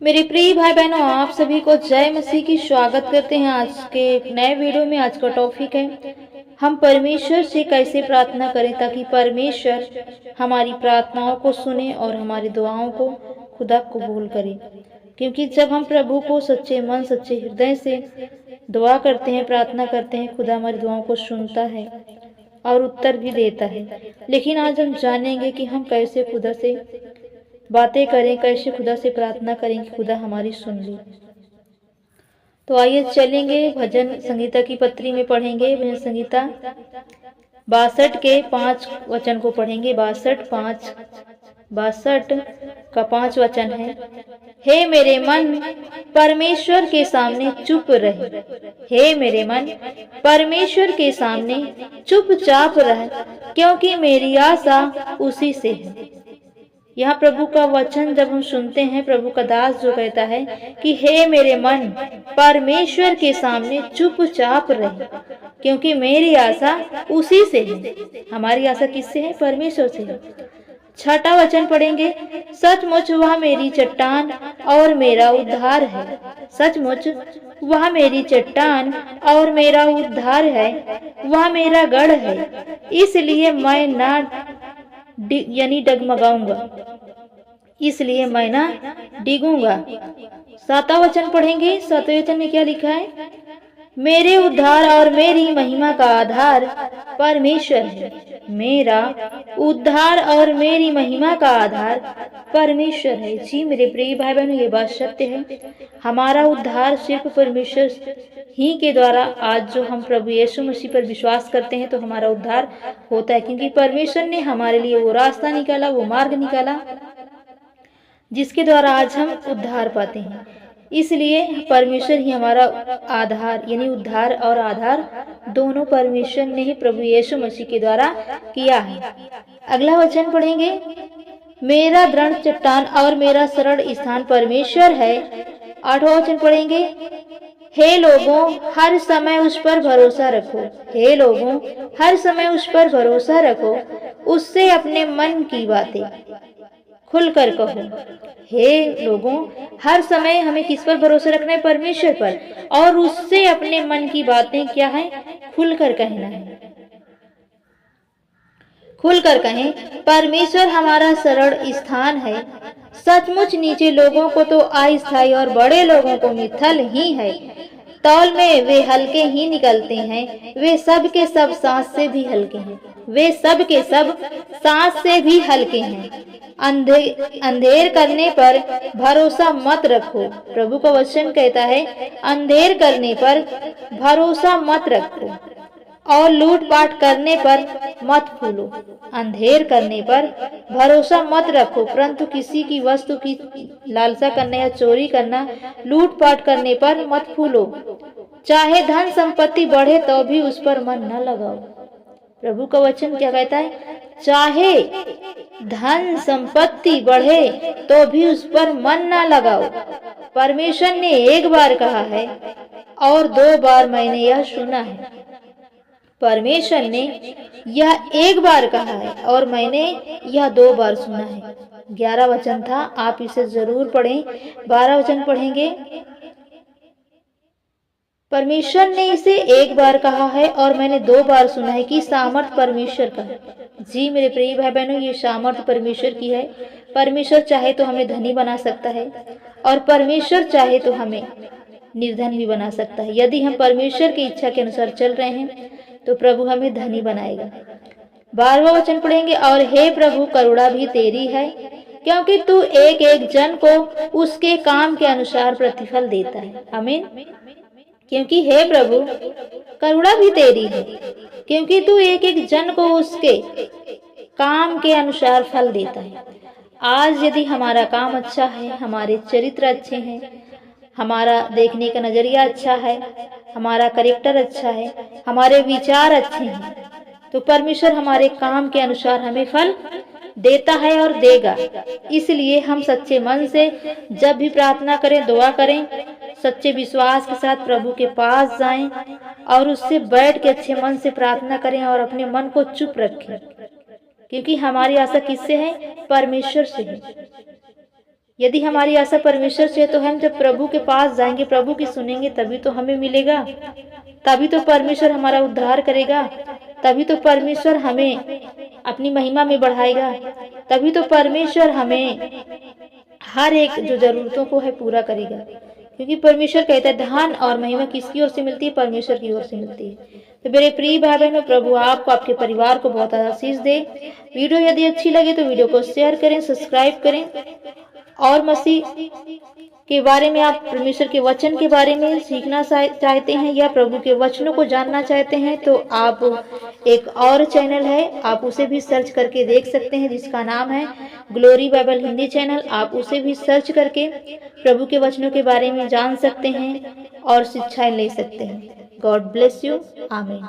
मेरे प्रिय भाई बहनों, आप सभी को जय मसीह की स्वागत करते हैं। आज के एक नए वीडियो में आज का टॉपिक है हम परमेश्वर से कैसे प्रार्थना करें ताकि परमेश्वर हमारी प्रार्थनाओं को सुने और हमारी दुआओं को खुदा कबूल करे। क्योंकि जब हम प्रभु को सच्चे मन सच्चे हृदय से दुआ करते हैं, प्रार्थना करते हैं, खुदा हमारी दुआओं को सुनता है और उत्तर भी देता है। लेकिन आज हम जानेंगे कि हम कैसे खुदा से बातें करें, कैसे खुदा से प्रार्थना करें कि खुदा हमारी सुन ले। तो आइए चलेंगे, भजन संगीता की पत्री में पढ़ेंगे। भजन संगीता 62 के 5 वचन को पढ़ेंगे। 62 का 5 वचन है, हे मेरे मन परमेश्वर के सामने चुप रहे। हे मेरे मन परमेश्वर के सामने चुपचाप रह, क्योंकि मेरी आशा उसी से है। यहाँ प्रभु का वचन जब हम सुनते हैं, प्रभु का दास जो कहता है कि हे मेरे मन परमेश्वर के सामने चुपचाप रहे, क्योंकि मेरी आशा उसी से है। हमारी आशा किससे है? परमेश्वर से है। 6वां वचन पढ़ेंगे, सचमुच वह मेरी चट्टान और मेरा उद्धार है। सचमुच वह मेरी चट्टान और मेरा उद्धार है, वह मेरा गढ़ है, इसलिए मैं ना यानी डगमगाऊंगा, इसलिए मैं ना डिगूंगा। 7वां वचन पढ़ेंगे। 7वें वचन में क्या लिखा है? मेरे उद्धार और मेरी महिमा का आधार परमेश्वर है। मेरा उद्धार और मेरी महिमा का आधार परमेश्वर है। जी मेरे प्रिय भाई बहनों, ये बात सत्य है। हमारा उद्धार सिर्फ परमेश्वर ही के द्वारा, आज जो हम प्रभु यीशु मसीह पर विश्वास करते हैं तो हमारा उद्धार होता है, क्योंकि परमेश्वर ने हमारे लिए वो रास्ता निकाला, वो मार्ग निकाला जिसके द्वारा आज हम उद्धार पाते हैं। इसलिए परमेश्वर ही हमारा आधार, यानी उद्धार और आधार दोनों परमेश्वर ने ही प्रभु यीशु मसीह के द्वारा किया है। अगला वचन पढ़ेंगे, मेरा दृढ़ चट्टान और मेरा सरल स्थान परमेश्वर है। 8वां वचन पढ़ेंगे, हे लोगों हर समय उस पर भरोसा रखो। हे लोगों हर समय उस पर भरोसा रखो, उससे अपने मन की बातें खुलकर कहो। हे लोगों हर समय हमें किस पर भरोसा रखना है? परमेश्वर पर, और उससे अपने मन की बातें क्या है? खुलकर कहना है। खुलकर कहें, परमेश्वर हमारा सरल स्थान है। सचमुच नीचे लोगों को तो अस्थायी और बड़े लोगों को मिथल ही है। तौल में वे हल्के ही निकलते हैं, वे सब के सब सांस से भी हल्के हैं। वे सब के सब सांस से भी हल्के हैं। अंधेर करने पर भरोसा मत रखो। प्रभु का वचन कहता है, अंधेर करने पर भरोसा मत रखो और लूटपाट करने पर मत फूलो। अंधेर करने पर भरोसा मत रखो, परंतु किसी की वस्तु की लालसा करना या चोरी करना, लूटपाट करने पर मत फूलो। चाहे धन संपत्ति बढ़े तो भी उस पर मन न लगाओ। प्रभु का वचन क्या कहता है? चाहे धन संपत्ति बढ़े तो भी उस पर मन ना लगाओ। परमेश्वर ने एक बार कहा है और 2 बार मैंने यह सुना है। परमेश्वर ने यह एक बार कहा है और मैंने यह 2 बार सुना है। 11 वचन था, आप इसे जरूर पढ़ें। 12 वचन पढ़ेंगे, परमेश्वर ने इसे एक बार कहा है और मैंने 2 बार सुना है कि सामर्थ परमेश्वर का है। जी मेरे प्रिय भाई बहनों, ये सामर्थ परमेश्वर की है। परमेश्वर चाहे तो हमें धनी बना सकता है और परमेश्वर चाहे तो हमें निर्धन भी बना सकता है। यदि हम परमेश्वर की इच्छा के अनुसार चल रहे हैं तो प्रभु हमें धनी बनाएगा। 12वां वचन पढ़ेंगे, और हे प्रभु करुणा भी तेरी है, क्योंकि तू एक एक जन को उसके काम के अनुसार प्रतिफल देता है। आमीन। क्योंकि हे प्रभु करुणा भी तेरी है, क्योंकि तू एक एक जन को उसके काम के अनुसार फल देता है। आज यदि हमारा काम अच्छा है, हमारे चरित्र अच्छे हैं, हमारा देखने का नजरिया अच्छा है, हमारा करेक्टर अच्छा है, हमारे विचार अच्छे हैं, तो परमेश्वर हमारे काम के अनुसार हमें फल देता है और देगा। इसलिए हम सच्चे मन से जब भी प्रार्थना करें, दुआ करें, सच्चे विश्वास के साथ प्रभु के पास जाएं और उससे बैठ के अच्छे मन से प्रार्थना करें और अपने मन को चुप रखें, क्योंकि हमारी आशा किससे है? परमेश्वर से है। यदि हमारी आशा परमेश्वर से है तो हम जब प्रभु के पास जाएंगे, प्रभु की सुनेंगे, तभी तो हमें मिलेगा, तभी तो परमेश्वर हमारा उद्धार करेगा, तभी तो परमेश्वर हमें अपनी महिमा में बढ़ाएगा, तभी तो परमेश्वर हमें हर एक जो जरूरतों को है पूरा करेगा। क्योंकि परमेश्वर कहता है धन और महिमा किसकी ओर से मिलती है? परमेश्वर की ओर से मिलती है। तो मेरे प्रिय भाई बहनों, प्रभु आपको, आपके परिवार को बहुत आशीष दे। वीडियो यदि अच्छी लगे तो वीडियो को शेयर करें, सब्सक्राइब करें, और मसीह के बारे में, आप परमेश्वर के वचन के बारे में सीखना चाहते हैं या प्रभु के वचनों को जानना चाहते हैं तो आप एक और चैनल है, आप उसे भी सर्च करके देख सकते हैं, जिसका नाम है ग्लोरी बाइबल हिंदी चैनल। आप उसे भी सर्च करके प्रभु के वचनों के बारे में जान सकते हैं और शिक्षाएं ले सकते हैं। God bless you. आमीन।